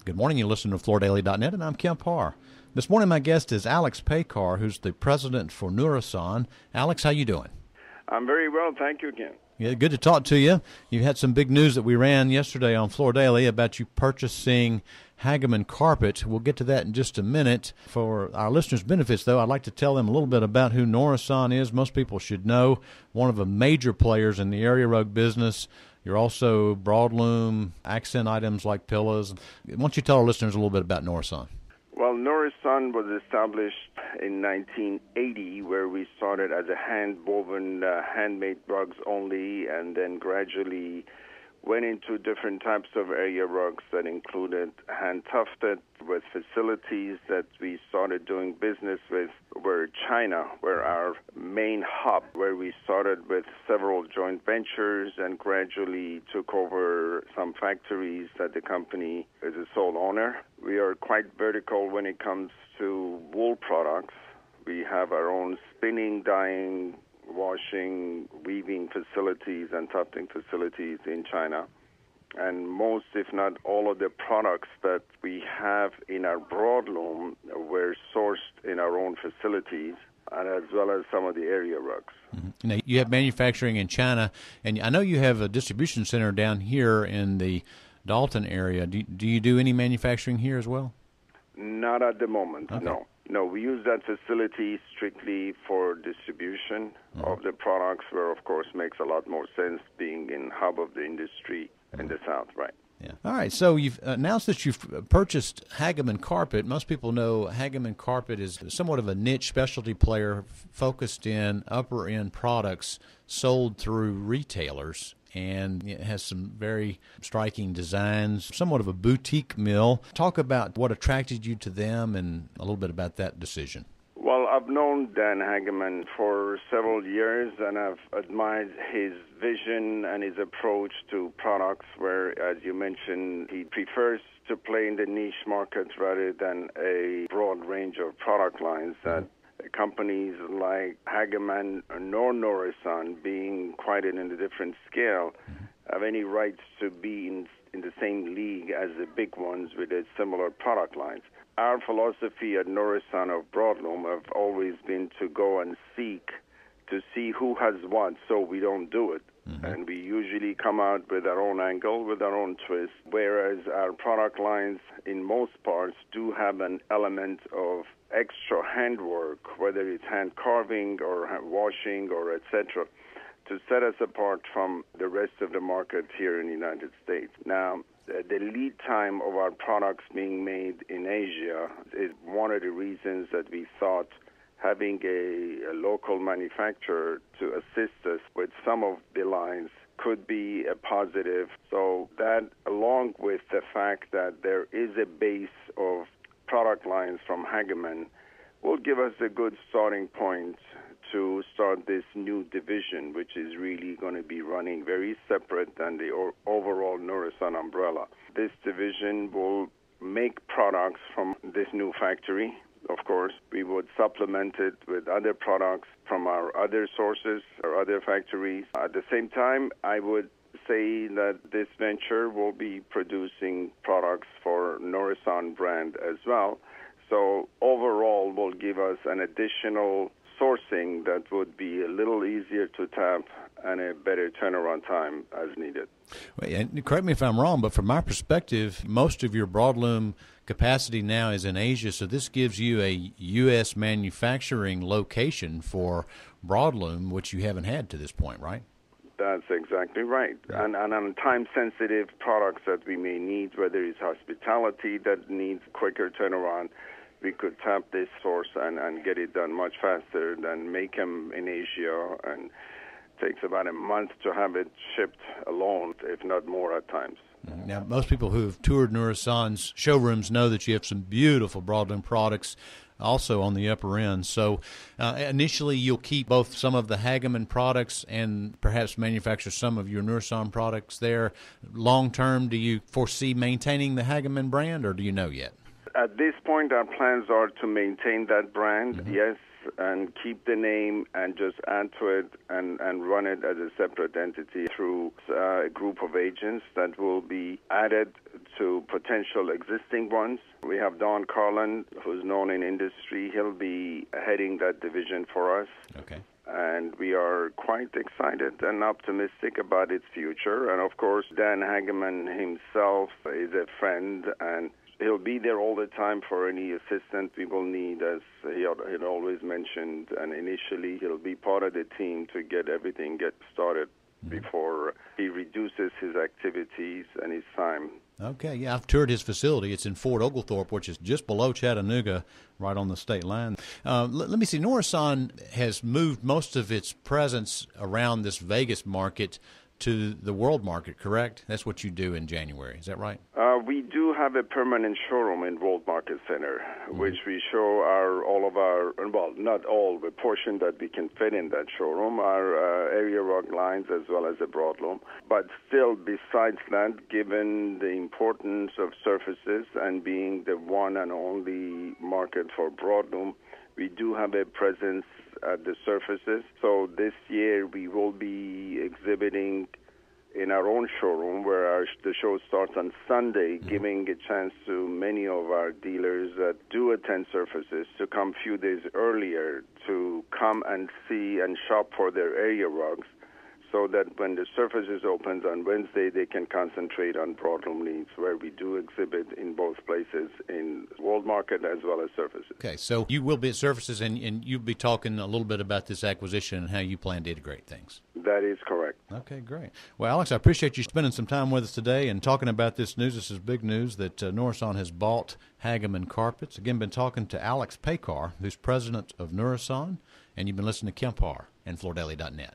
Good morning. You listen to FloorDaily.net, and I'm Kemp Harr. This morning, my guest is Alex Peykar, who's the president for Nourison. Alex, how you doing? I'm very well, thank you, Ken. Yeah, good to talk to you. You had some big news that we ran yesterday on Floor Daily about you purchasing Hagaman Carpets. We'll get to that in just a minute. For our listeners' benefits, though, I'd like to tell them a little bit about who Nourison is. Most people should know one of the major players in the area rug business. You're also broadloom, accent items like pillows. Why don't you tell our listeners a little bit about Nourison? Well, Nourison was established in 1980, where we started as a hand-woven, handmade rugs only, and then gradually went into different types of area rugs that included hand-tufted, with facilities that we started doing business with were China, where our main hub, where we started with several joint ventures and gradually took over some factories that the company is a sole owner. We are quite vertical when it comes to wool products. We have our own spinning, dyeing, washing, weaving facilities and tufting facilities in China. And most, if not all, of the products that we have in our broadloom were sourced in our own facilities, and as well as some of the area rugs. Mm-hmm. Now, you have manufacturing in China, and I know you have a distribution center down here in the Dalton area. Do you do any manufacturing here as well? Not at the moment, okay. No, we use that facility strictly for distribution of the products, where, of course, makes a lot more sense being in hub of the industry in the South, right? Yeah. All right, so you've announced that you've purchased Hagaman Carpet. Most people know Hagaman Carpet is somewhat of a niche specialty player focused in upper-end products sold through retailers, and it has some very striking designs, somewhat of a boutique mill. Talk about what attracted you to them and a little bit about that decision. Well, I've known Dan Hagaman for several years, and I've admired his vision and his approach to products where, as you mentioned, he prefers to play in the niche market rather than a broad range of product lines that companies like Hagaman nor Nourison, being quite in a different scale, have any rights to be in the same league as the big ones with a similar product lines. Our philosophy at Nourison of broadloom have always been to go and seek to see who has what, so we don't do it. And we usually come out with our own angle, with our own twist, whereas our product lines, in most parts, do have an element of extra handwork, whether it's hand carving or washing or etc., to set us apart from the rest of the market here in the United States. Now, the lead time of our products being made in Asia is one of the reasons that we thought having a local manufacturer to assist us with some of the lines could be a positive. So that, along with the fact that there is a base of product lines from Hagaman, will give us a good starting point to start this new division, which is really going to be running very separate than the overall Nourison umbrella. This division will make products from this new factory. Of course, we would supplement it with other products from our other sources or other factories. At the same time, I would say that this venture will be producing products for Nourison brand as well. So overall, will give us an additional sourcing that would be a little easier to tap and a better turnaround time as needed. Well, and correct me if I'm wrong, but from my perspective, most of your broadloom capacity now is in Asia, so this gives you a U.S. manufacturing location for broadloom, which you haven't had to this point, right? That's exactly right. And on time-sensitive products that we may need, whether it's hospitality that needs quicker turnaround, we could tap this source and get it done much faster than make them in Asia, and it takes about a month to have it shipped alone, if not more at times. Now, most people who have toured Nourison's showrooms know that you have some beautiful broadloom products also on the upper end. So initially you'll keep both some of the Hagaman products and perhaps manufacture some of your Nourison products there. Long term, do you foresee maintaining the Hagaman brand, or do you know yet? At this point, our plans are to maintain that brand, yes, and keep the name and just add to it and run it as a separate entity through a group of agents that will be added to potential existing ones. We have Don Carlin, who's known in industry. He'll be heading that division for us. Okay. And we are quite excited and optimistic about its future. And, of course, Dan Hagaman himself is a friend, and he'll be there all the time for any assistance we will need, as he had always mentioned. And initially, he'll be part of the team to get everything started before he reduces his activities and his time. Okay, yeah, I've toured his facility. It's in Fort Oglethorpe, which is just below Chattanooga, right on the state line. Let me see, Nourison has moved most of its presence around this Vegas market to the world market, correct? That's what you do in January, is that right? We do have a permanent showroom in World Market Center, which we show all of our, well, not all, the portion that we can fit in that showroom, our area rug lines as well as the broadloom. But still, besides that, given the importance of surfaces and being the one and only market for broadloom, we do have a presence at the surfaces. So this year we will be exhibiting in our own showroom, where the show starts on Sunday, giving a chance to many of our dealers that do attend surfaces to come a few days earlier to come and see and shop for their area rugs, so that when the surfaces opens on Wednesday, they can concentrate on broadloom needs, where we do exhibit in both places, in World Market as well as surfaces. Okay, so you will be at surfaces, and you'll be talking a little bit about this acquisition and how you plan to integrate things. That is correct. Okay, great. Well, Alex, I appreciate you spending some time with us today and talking about this news. This is big news that Nourison has bought Hagaman Carpets. Again, been talking to Alex Peykar, who's president of Nourison, and you've been listening to Kemp Harr and FloorDaily.net.